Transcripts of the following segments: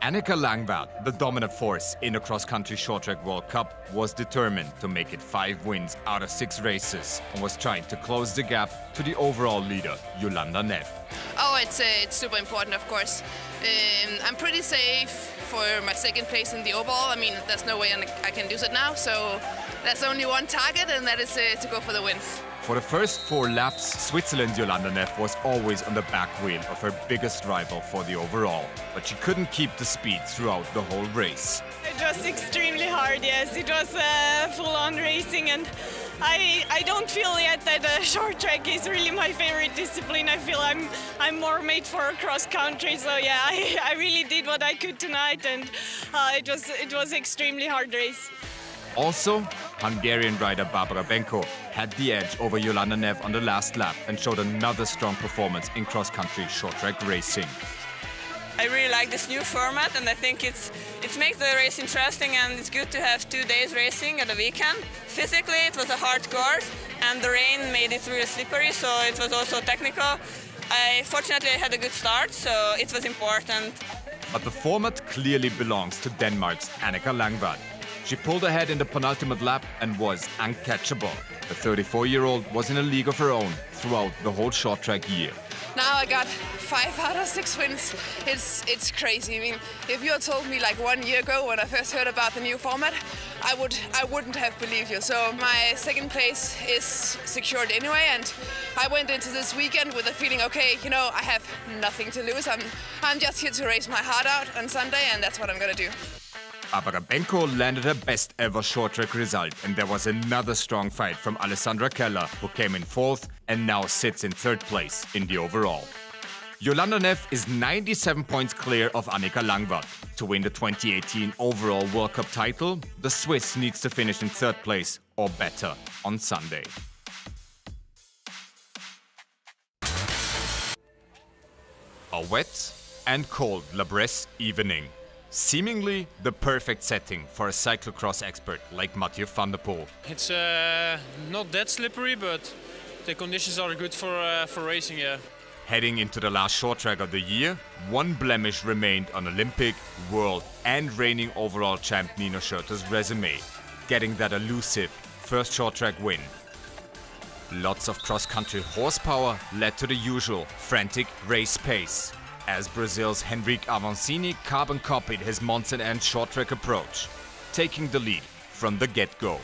Annika Langvad, the dominant force in the cross-country short track World Cup, was determined to make it 5 wins out of 6 races and was trying to close the gap to the overall leader, Jolanda Neff. Oh, it's super important, of course. I'm pretty safe for my second place in the overall. I mean, there's no way I can lose it now, so there's only one target, and that is to go for the win. For the first 4 laps, Switzerland's Jolanda Neff was always on the back wheel of her biggest rival for the overall, but she couldn't keep the speed throughout the whole race. It was extremely hard, yes. It was full-on racing, and I don't feel yet that short track is really my favorite discipline. I feel I'm more made for cross country, so yeah, I really did what I could tonight, and it was extremely hard race. Also, Hungarian rider Barbara Benko had the edge over Jolanda Neff on the last lap and showed another strong performance in cross-country short-track racing. I really like this new format, and I think it makes the race interesting, and it's good to have 2 days racing at the weekend. Physically, it was a hard course, and the rain made it really slippery, so it was also technical. Fortunately, I had a good start, so it was important. But the format clearly belongs to Denmark's Annika Langvad. She pulled ahead in the penultimate lap and was uncatchable. The 34-year-old was in a league of her own throughout the whole short track year. Now I got 5 out of 6 wins. It's crazy. I mean, if you had told me like 1 year ago when I first heard about the new format, I wouldn't have believed you. So my second place is secured anyway, and I went into this weekend with a feeling, okay, you know, I have nothing to lose. I'm just here to race my heart out on Sunday, and that's what I'm gonna do. Barbara Benko landed her best ever short track result, and there was another strong fight from Alessandra Keller, who came in 4th and now sits in 3rd place in the overall. Jolanda Neff is 97 points clear of Annika Langvad. To win the 2018 overall World Cup title, the Swiss needs to finish in 3rd place or better on Sunday. A wet and cold Bresse evening. Seemingly the perfect setting for a cyclocross expert like Mathieu van der Poel. It's not that slippery, but the conditions are good for racing, yeah. Heading into the last short track of the year, one blemish remained on Olympic, world and reigning overall champ Nino Schurter's resume, getting that elusive first short track win. Lots of cross-country horsepower led to the usual frantic race pace, as Brazil's Henrique Avancini carbon copied his months-end short track approach, taking the lead from the get-go.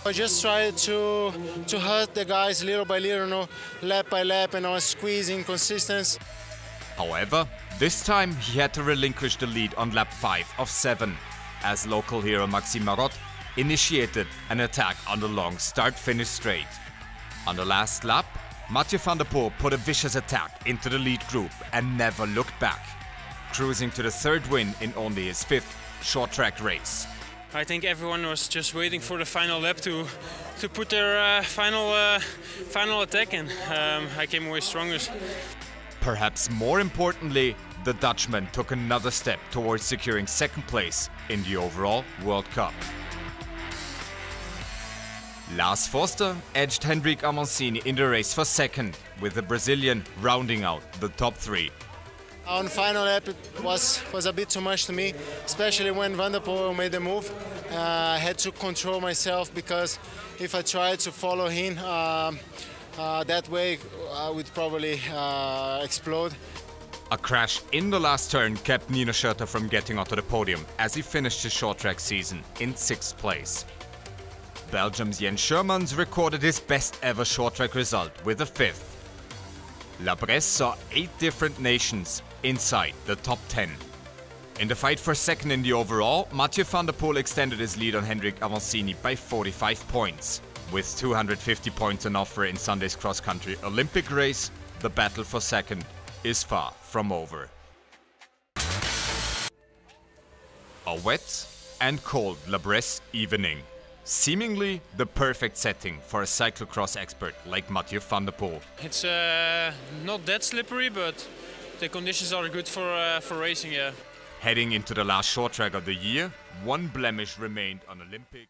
I just tried to hurt the guys little by little, you know, lap by lap, and I was squeezing consistency. However, this time he had to relinquish the lead on lap 5 of 7, as local hero Maxime Marot initiated an attack on the long start-finish straight. On the last lap, Mathieu van der Poel put a vicious attack into the lead group and never looked back, cruising to the 3rd win in only his 5th short track race. I think everyone was just waiting for the final lap to put their final attack in. I came away strongest. Perhaps more importantly, the Dutchman took another step towards securing 2nd place in the overall World Cup. Lars Forster edged Henrique Avancini in the race for 2nd, with the Brazilian rounding out the top 3. On final lap it was a bit too much to me, especially when Van der Poel made the move. I had to control myself, because if I tried to follow him that way, I would probably explode. A crash in the last turn kept Nino Schurter from getting onto the podium as he finished his short track season in 6th place. Belgium's Jens Schermans recorded his best ever short track result with a 5th. Bresse saw 8 different nations inside the top 10. In the fight for 2nd in the overall, Mathieu van der Poel extended his lead on Henrique Avancini by 45 points. With 250 points on offer in Sunday's cross-country Olympic race, the battle for 2nd is far from over. A wet and cold Bresse evening. Seemingly the perfect setting for a cyclocross expert like Mathieu van der Poel. It's not that slippery, but the conditions are good for racing, yeah. Heading into the last short track of the year, one blemish remained on Olympic.